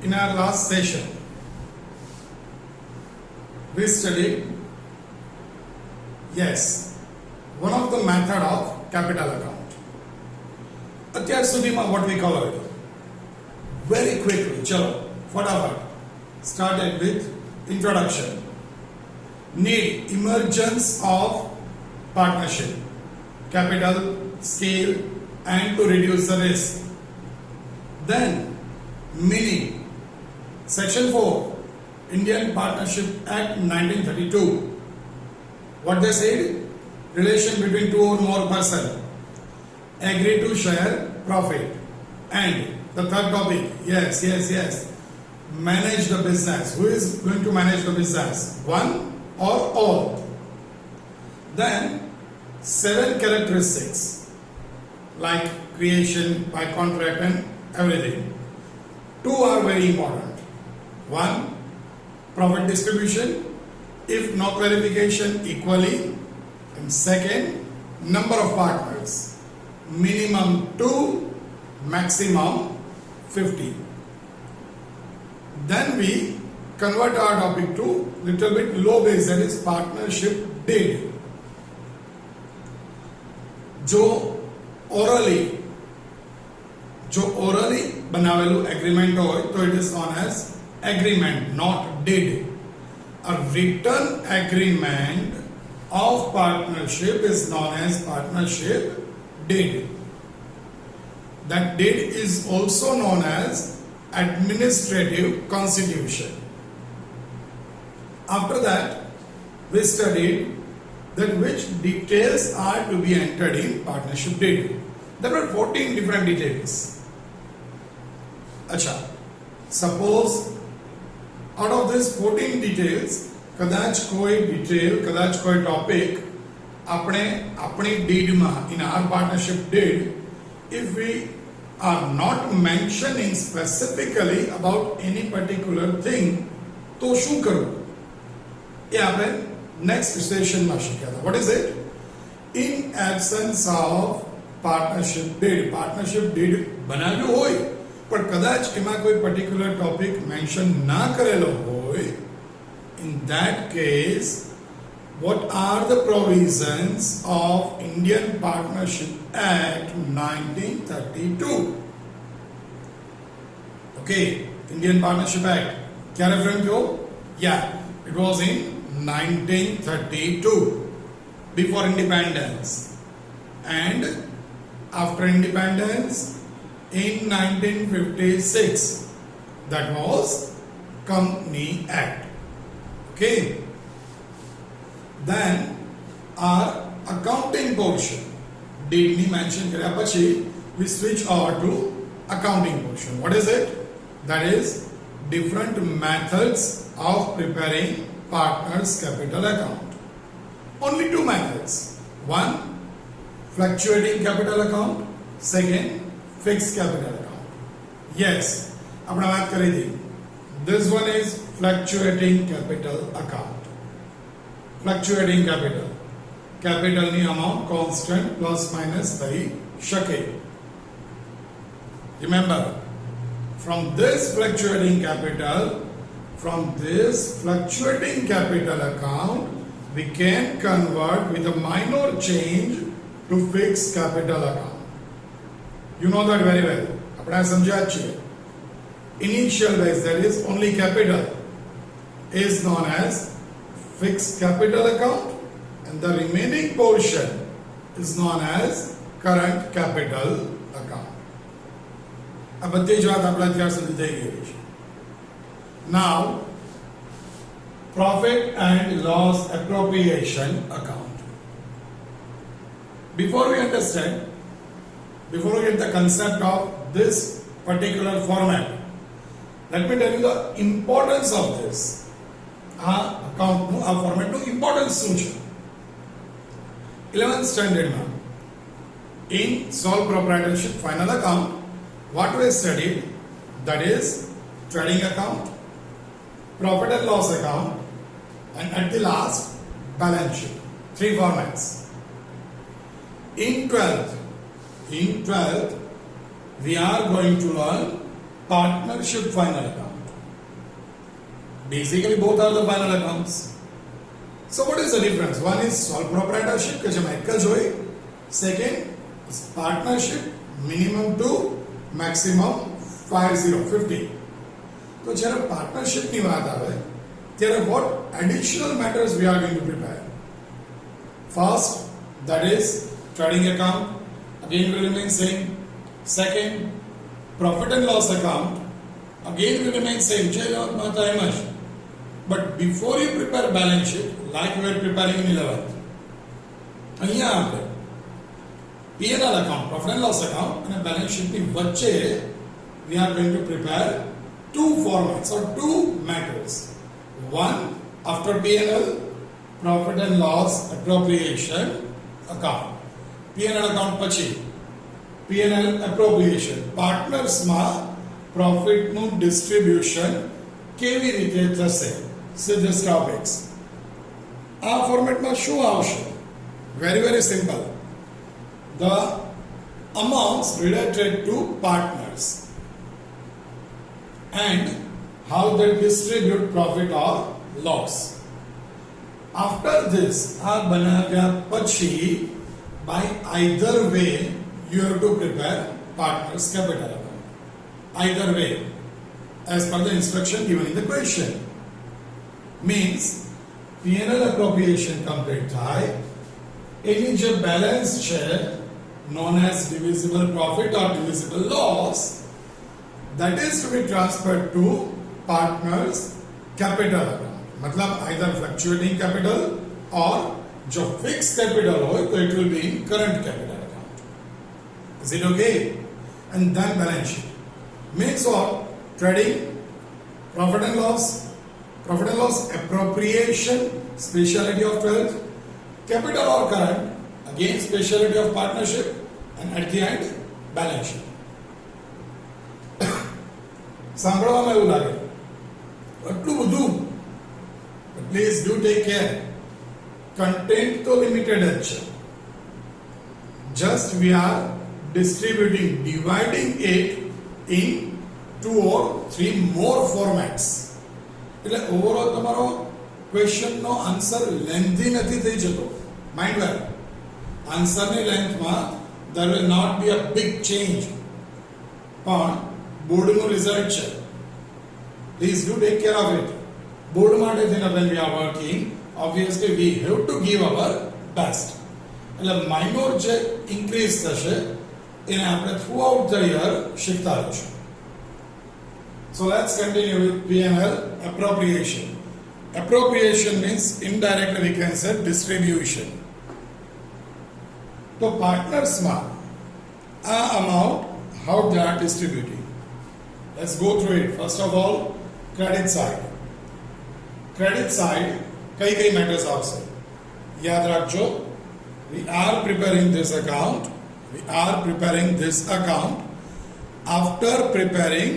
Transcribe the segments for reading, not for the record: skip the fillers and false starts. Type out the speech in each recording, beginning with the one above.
In our last session, we studied, one of the method of capital account. અત્યાર સુધીમાં what we covered, very quickly, ચલો ફટાફટ. Started with introduction. Need emergence of partnership, capital, scale, and to reduce the risk. Then meaning. Section 4, Indian Partnership Act 1932. What they said? Relation between two or more persons agree to share profit. And the third topic, yes. Manage the business. Who is going to manage the business? One or all? Then 7 characteristics like creation by contract and everything. 2 are very important. 1, profit distribution, if no clarification equally. And second, number of partners, minimum 2, maximum 50. Then we convert our topic to little bit low base, that is partnership deed. जो orally बनावेलू agreement हो तो it is known as agreement, not deed. A written agreement of partnership is known as partnership deed. That deed is also known as administrative constitution. After that, we studied that which details are to be entered in partnership deed. There were 14 different details. Acha, suppose out of these 14 details, कदाच कोई detail, कदाच कोई topic अपने deed में, in our partnership deed, if we are not mentioning specifically about any particular thing, तो શું કરવું? એ આપણે next session માં શીખ્યા હતા. What is it? In absence of partnership deed બનાવ્યું હોય પણ કદાચ એમાં કોઈ particular topic mention ના કરેલો હોય, in that case, what are the provisions of Indian Partnership Act 1932? Okay, Indian Partnership Act. क्या reference हो? It was in 1932, before independence, and after independence in 1956, that was Company Act. Okay, then our accounting portion, deed ni mention karya pachi we switch over to accounting portion. What is it? That is different methods of preparing partners capital account. Only 2 methods. 1, fluctuating capital account. Second, fixed capital account. Yes, apna baat kari thi. This one is fluctuating capital account. Fluctuating capital ની amount constant plus minus થઈ શકે. Remember, from this fluctuating capital account, we can convert with a minor change to fixed capital account. You know that very well. આપણે સમજ્યા છીએ. Initial base, that is only capital, is known as fixed capital account, and the remaining portion is known as current capital account. આ બધી જ વાત આપણે અત્યાર સુધી થઈ ગઈ છે. Now, profit and loss appropriation account. Before we get the concept of this particular format, let me tell you the importance of this. Account format નું importance શું છે? 11th standard માં in sole proprietorship final account, what we studied, that is trading account, profit and loss account, and at the last balance sheet. 3 formats. In 12th we are going to learn partnership final account. Basically, both are the final accounts. So, what is the difference? One is sole proprietorship, કે જેમાં એક જ હોય. Second is partnership, minimum to maximum 50. તો જ્યારે પાર્ટનરશિપની વાત આવે ત્યારે what additional matters we are going to prepare? First, that is trading account, again will remain same. Second, profit and loss account, again will remain same. But before you prepare balance sheet, like we are preparing in 11th, અહીંયા આપણે P&L account, profit and loss account and balance sheet ની વચ્ચે we are going to prepare two formats or two matters. One, after P&L, profit and loss appropriation account. P&L account પછી P&L appropriation. Partners માં profit નું distribution કેવી રીતે થશે? So this topics. આ ફોર્મેટમાં શું આવશે? Very simple. The amounts related to partners and how they distribute profit or loss. After this, આ બનાવ્યા પછી by either way you have to prepare partners capital account. Either way, as per the instruction given in the question. Means P&L appropriation complete થાય એની જે balance છે known as divisible profit or divisible loss, that is to be transferred to partners capital account. मतलब either fluctuating capital or जो fixed capital हो तो it will be in current capital account. Is it okay? And then balance sheet means what? Trading, profit and loss appropriation, speciality of 12th, capital or current, again speciality of partnership, and at the end balance sheet. સાંભળવામાં એવું લાગે આટલું બધું, please do take care. Content તો limited જ છે, just we are dividing it in 2 or 3 more formats. એટલે overall તમારો ક્વેશ્ચનનો આન્સર લેન્થી નથી થઈ જતો. માઇન્ડ વેર, આન્સરની લેન્થમાં there will not be a big change, પણ બોર્ડનું રિઝલ્ટ છે. Please do take care of it. Board માટે થઈને when we are working, obviously we have to give our best. એટલે માઇનોર જે ઇન્ક્રીઝ થશે એને આપણે થ્રુ આઉટ ધ યર શીખતા રહીશું. So let's continue with P&L appropriation. Appropriation means indirectly we can say distribution. So partners માં આ amount how they are distributing. Let's go through it. First of all, credit side. Credit side કઈ matters આવશે? યાદ રાખજો, we are preparing this account. We are preparing this account after preparing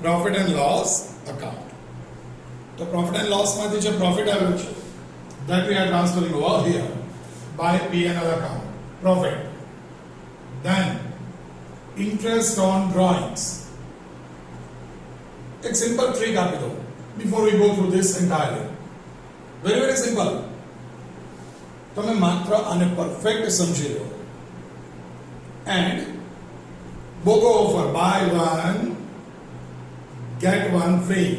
profit and loss account. The profit and loss માંથી જે profit આવ્યો છે that we are transferring over here by P&L account, profit. Then interest on drawings. એક simple trick આપી દો before we go through this entirely. Very simple. તમે માત્ર આને perfect સમજી લો and BOGO offer, buy one get one free.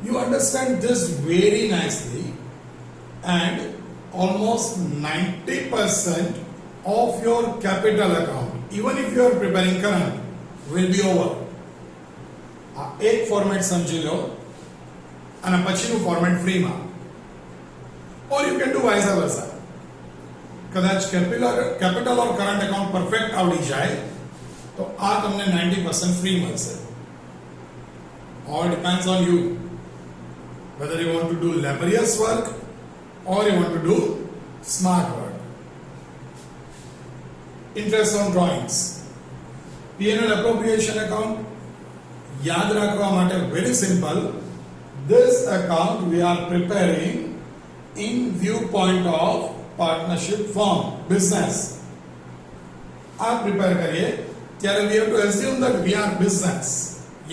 You understand this very nicely and almost 90% of your capital account, even if you are preparing current, will be over. એક format સમજી લો અને પછીનું format ફ્રીમાં, or you can do vice versa. કદાચ capital ઓર current account perfect આવડી જાય તો આ તમને 90% ફ્રી મળશે. All depends on you whether you want to do laborious work or you want to do smart work. Interest on drawings, P&L appropriation account. યાદ રાખવા માટે very simple. This account we are preparing in viewpoint of partnership firm, business. આ prepare કરીએ ત્યારે we have to assume that we are business.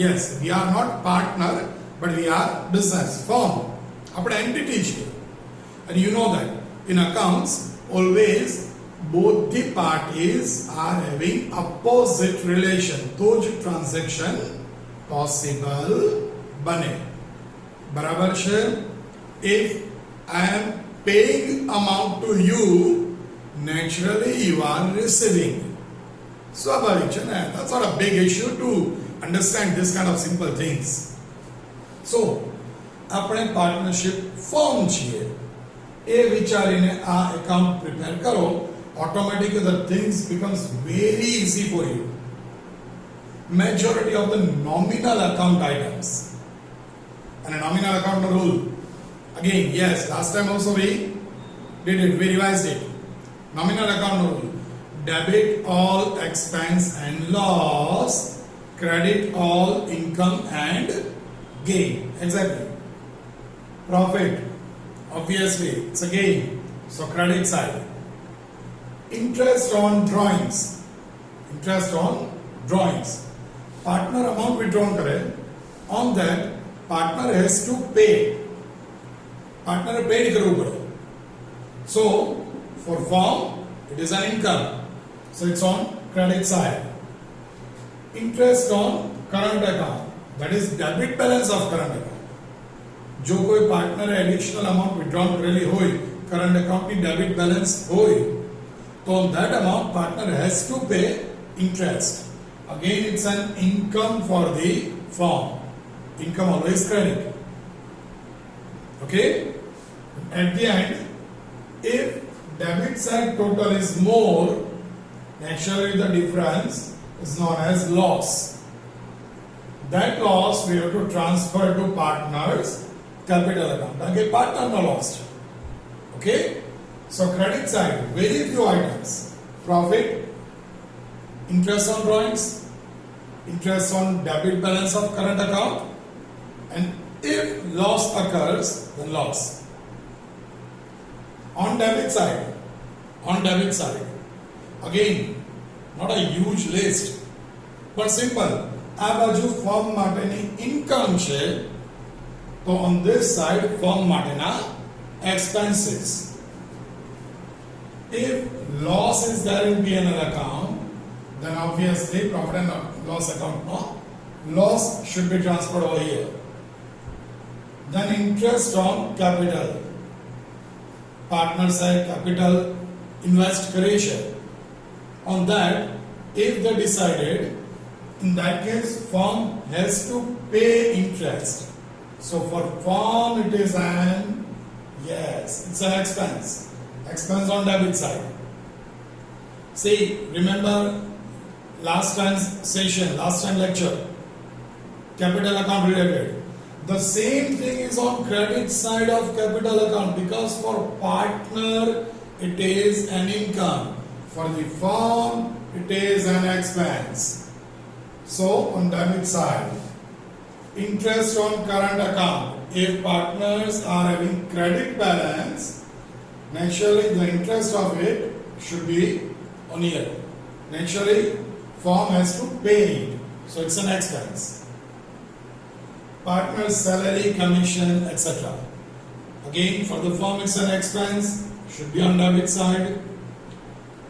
yes, we are not partner, but we are business firm. આપણે entity છે. And you know that in accounts always both the parties are having opposite relation. તો જ transaction possible બને. બરાબર છે? If I am paying amount to you, naturally you are receiving. સ્વાભાવિક છે ને? That's not a big issue to understand this kind of simple things. So આપણે partnership form છીએ એ વિચારીને આ એકાઉન્ટ પ્રિપેર કરો, automatically the things becomes very easy for you. Majority of the nominal account items and a nominal account rule, again, yes, last time also we did it, we revised it. Nominal account rule: debit all expense and loss, credit all income and gain. Exactly. Profit, obviously it's a gain, so credit side. Interest on drawings, partner amount withdrawn करे, on that partner has to pay, partner paid करવું પડે. So for firm it is an income, so it's on credit side. Interest on current account, that is debit balance of current account. જો કોઈ પાર્ટનરે additional amount વિથડ્રોન કરેલી હોય, current અકાઉન્ટની debit balance હોય, તો on that amount partner has to pay interest. Again, it's an income for the firm. Income always credit. Okay? At the end, if debit side total is more, naturally the difference is known as loss. That loss we have to transfer to partners capital account. Okay, partner no lost. Okay? So credit side, very few items. Profit, interest on drawings, interest on debit balance of current account, and if loss occurs, then loss. On debit side, again, not a huge list, but simple. આ બાજુ firm માટેની income છે, તો on this side firm માટેના expenses. If loss is there in P&L account, then obviously profit and loss account, no, loss should be transferred over here. Then interest on capital, partner side capital invest કરે છે. On that, if they decided, in that case firm has to pay interest. So for firm it is an, yes, it's an expense on debit side. See, remember last time lecture, capital account related, the same thing is on credit side of capital account, because for partner it is an income, for the firm it is an expense. So on debit side, interest on current account, if partners are having credit balance, naturally the interest of it should be on here. Naturally firm has to pay it, so it's an expense. Partner's salary, commission, etc. Again, for the firm it's an expense, should be on debit side.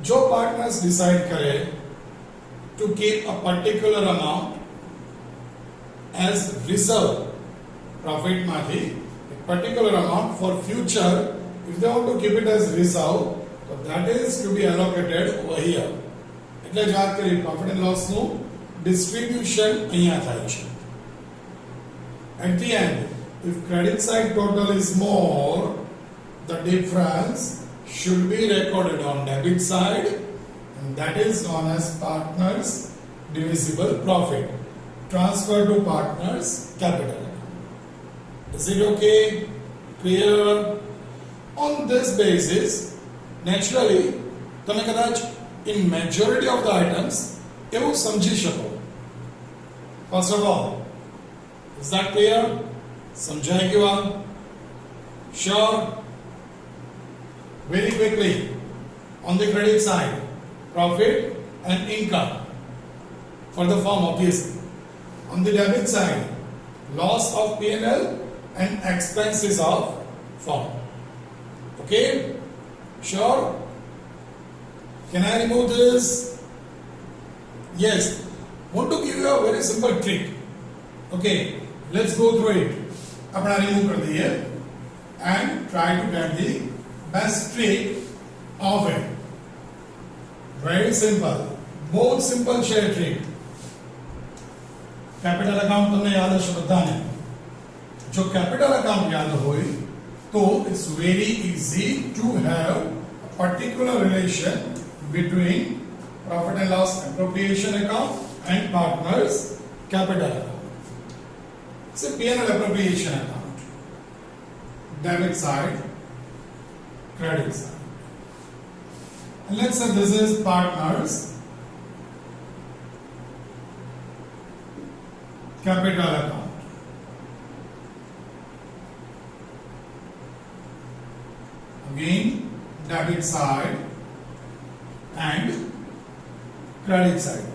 जो partners decide करे to keep a particular amount as reserve, profit માંથી a particular amount for future, if they want to keep it as reserve, so that is to be allocated over here. એટલે જ વાત કરી profit and loss નું distribution અહીંયા થાય છે. At the end, if credit side total is more, the difference should be recorded on debit side, and that is known as partners divisible profit, transfer to partners capital. Is it okay? Clear? On this basis, naturally તમે કદાચ in majority of the items એવું સમજી શકો. First of all, is that clear? સમજાઈ ગયું? Sure? Very quickly, on the credit side, profit and income for the firm, obviously. on the debit side, loss of P&L and expenses of firm. Okay? Sure? Can I remove this? Yes. Want to give you a very simple trick. Okay, let's go through it. अपना remove कर दिए and try to get the best trick of it. Very simple. बहुत simple share trick. Capital account तुमने याद है श्रद्धा ने. जो capital account याद होई, तो it's very easy to have a particular relation between profit and loss appropriation account and partners capital account. It's a P&L appropriation account. Debit side, credit side. And let's say this is partners capital account. Again, debit side and credit side.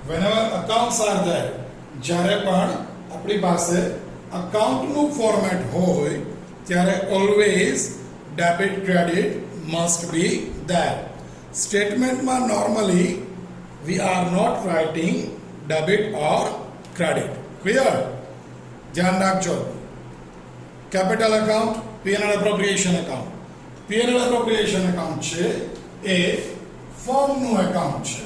Whenever accounts are there, જ્યારે પણ આપણી પાસે account નું format હોય ત્યારે always debit credit must be there. Statement માં normally we are not writing debit or credit. Clear? ધ્યાન રાખજો. Capital account, P&L appropriation account. P&L appropriation account છે એ firm નું account છે.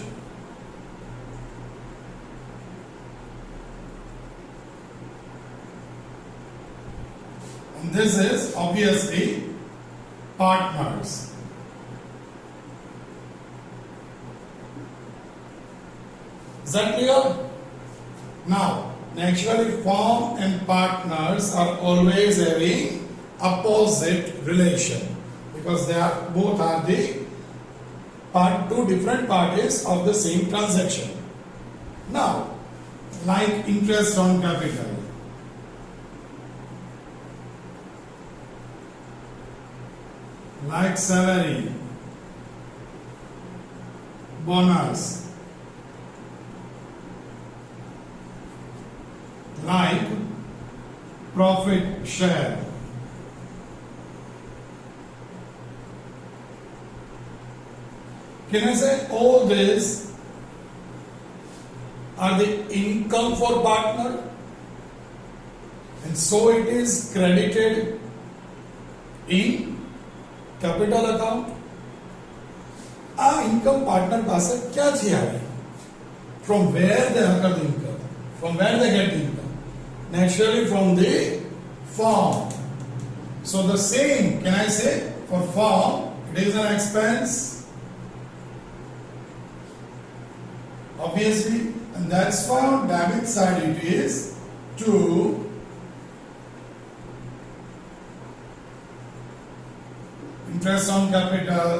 And this is obviously partners. Is that clear? Now, naturally, firm and partners are always having opposite relation because they are both are the two different parties of the same transaction. Now, like interest on capital, like salary, bonus, like profit share. Can I say all these are the income for partner, and so it is credited in capital account? આ income partner પાસે ક્યાંથી આવે? From where they earn the income? From where they get the income? Naturally from the firm. So the same, can I say, for firm it is an expense, obviously, and that's why on debit side it is to interest on capital,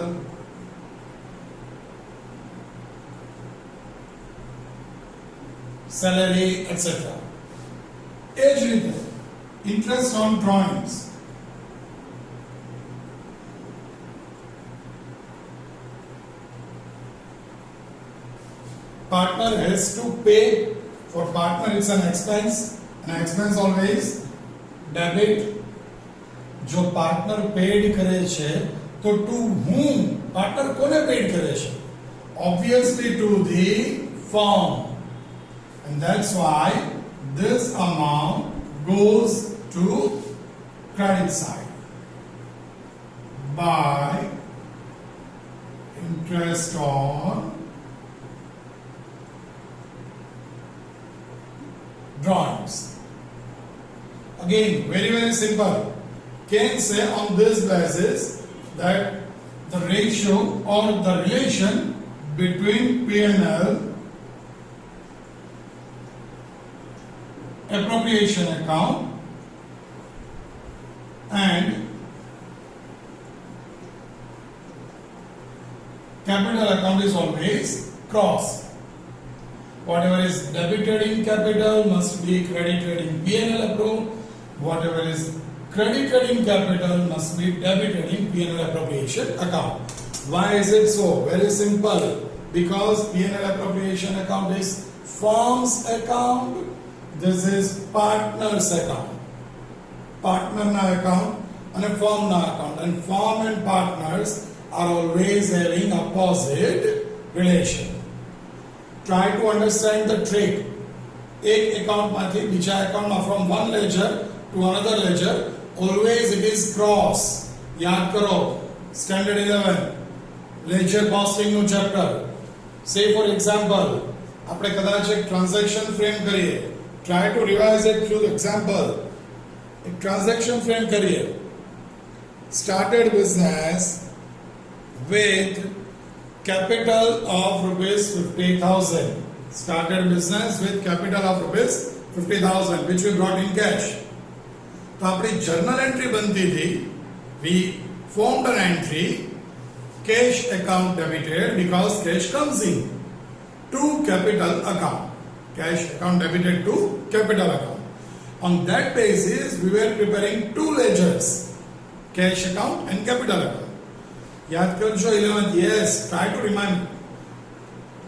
salary, etc. એ જ રીતે interest on drawings, partner has to pay. For partner it's an expense always debit. जो partner paid करे છે तो to whom partner કોને paid કરે છે? Obviously to the firm, and that's why this amount goes to credit side by interest on drawings. Again, very simple. Can say on this basis that the ratio or the relation between P&L appropriation account and capital account is always cross. Whatever is debited in capital must be credited in P&L account. Whatever is credited in capital must be debited in P&L appropriation account. Why is it so? Very simple. Because P&L appropriation account is firm's account This is partners account. Partner na account and a firm na account. And firm and partners are always having opposite relation. Try to understand the trick. एक account માંથી બીજા account માં from one ledger to another ledger, always it is cross. याद करो standard 11 ledger costing નું chapter. Say for example, આપણે કદાચ એક transaction frame કરીએ. Try to revise it through example. एक transaction frame करिए. Started business with capital of rupees 50,000. Started business with capital of rupees 50,000 which we brought in cash. तो अपनी journal entry बनती थी. We formed an entry, cash account debited because cash comes in to capital account. Cash account debited to capital account. On that basis, we were preparing two ledgers, cash account and capital account. याद करजो 11th. Yes, try to remember.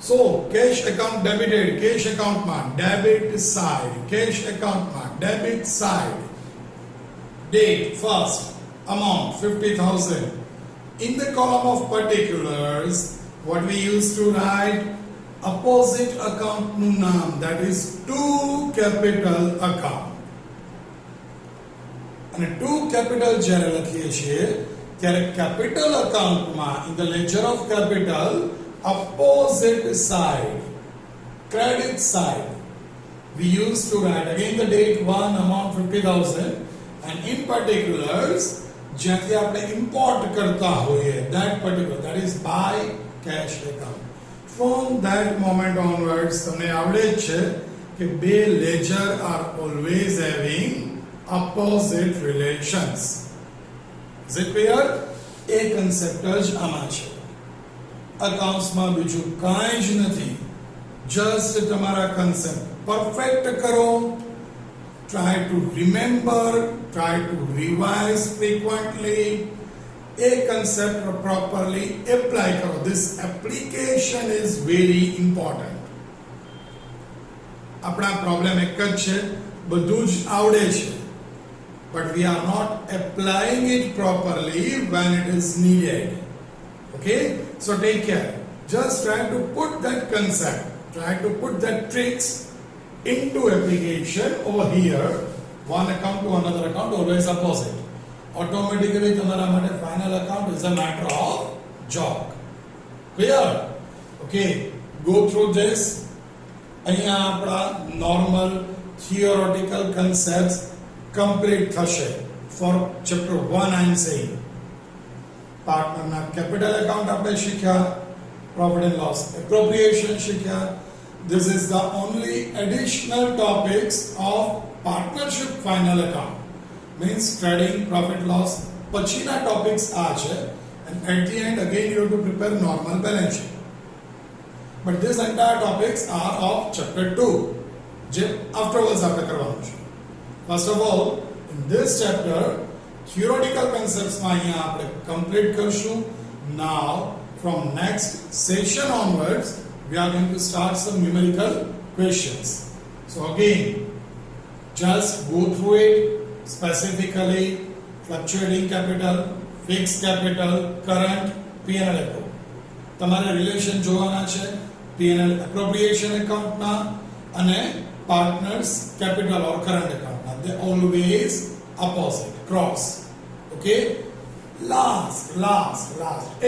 So, cash account debited, cash account માં debit side, cash account માં debit side. Date first, amount 50,000. In the column of particulars, what we used to write, opposite account નું નામ, that is to capital account. અને two capital જ્યારે લખીએ છીએ ત્યારે capital અકાઉન્ટમાં in the ledger of capital opposite side, credit side, we used to write again the date 1, amount 50,000, and in particulars જ્યાંથી આપણે import કરતા હોઈએ that particular, that is by cash account. From that moment onwards તમને આવડે જ છે કે બે ledger are always having opposite relations. Is it clear? A concept જ આમાં છે. Accounts માં બીજું કાંઈ જ નથી. Just તમારા concept perfect કરો. Try to remember, try to revise frequently. A concept properly apply karo. This application is very important. આપણા problem એક જ છે, બધું જ આવડે છે. But we are not applying it properly when it is needed. Okay? So take care. Just try to put that concept, try to put that tricks into application over here. One account to another account, always opposite. Automatically, તમારા માટે final account is a matter of jog. Clear? Okay. Go through this. અહીંયા આપણા normal theoretical concepts complete થશે. For chapter 1 I am saying. Partner ના capital account આપણે શીખ્યા, profit and loss appropriation શીખ્યા. This is the only additional topics of partnership final account. Means trading, profit loss. પછીના topics આ છે. And at the end again you have to prepare normal balance sheet. But this entire topics are of chapter 2. જે afterwards આપણે કરવાનું છે. First of all, in this chapter, theoretical concepts માં અહીંયા આપણે complete કરશું. Now, from next session onwards, we are going to start some numerical questions. So again, just go through it specifically. Fluctuating capital, fixed capital, current, P&L account. તમારે relation જોવાના છે P&L appropriation account ના અને partners capital or current account na. They always opposite, cross. Okay? Last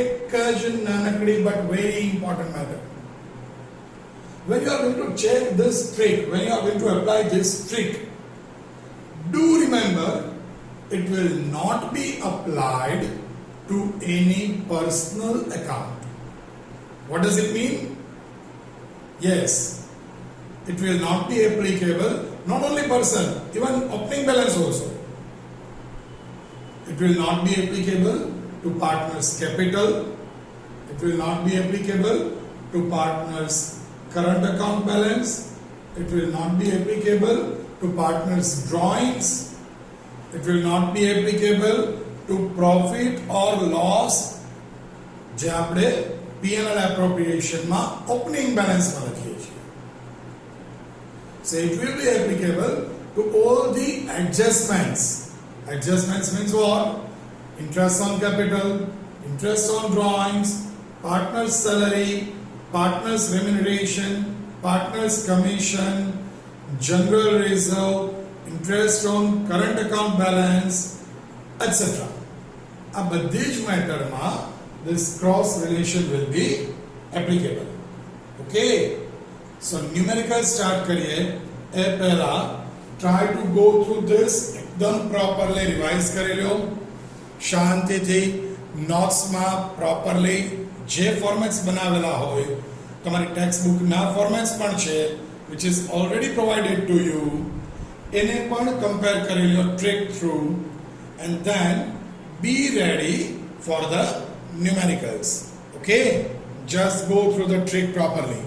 એક જ નાનકડી but very important matter. When you are going to check this trick, when you are going to apply this trick, do remember it will not be applied to any personal account. What does it mean? Yes, it will not be applicable, not only person, even opening balance also. It will not be applicable to partners' capital. It will not be applicable to partners' current account balance. It will not be applicable to partners' drawings. It will not be applicable to profit or loss જે આપણે P&L appropriation માં opening balance માં લખીએ છીએ. So it will be applicable to all the adjustments. Adjustments means what? Interest on capital, interest on drawings, partner's salary, partner's remuneration, partner's commission, general reserve, interest on current account balance, etc. આ બધી જ મેટરમાં this cross relation will be applicable. Okay. So numerical start કરીએ એ પહેલા try to go through this એકદમ properly revise કરી લો શાંતિથી નોટ્સમાં properly જે formats બનાવેલા હોય તમારી ટેક્સ્ટ બુકના ફોર્મેટ્સ પણ છે which is already provided to you એને પણ compare કરી લો trick through and then be ready for the numericals. Okay, just go through the trick properly.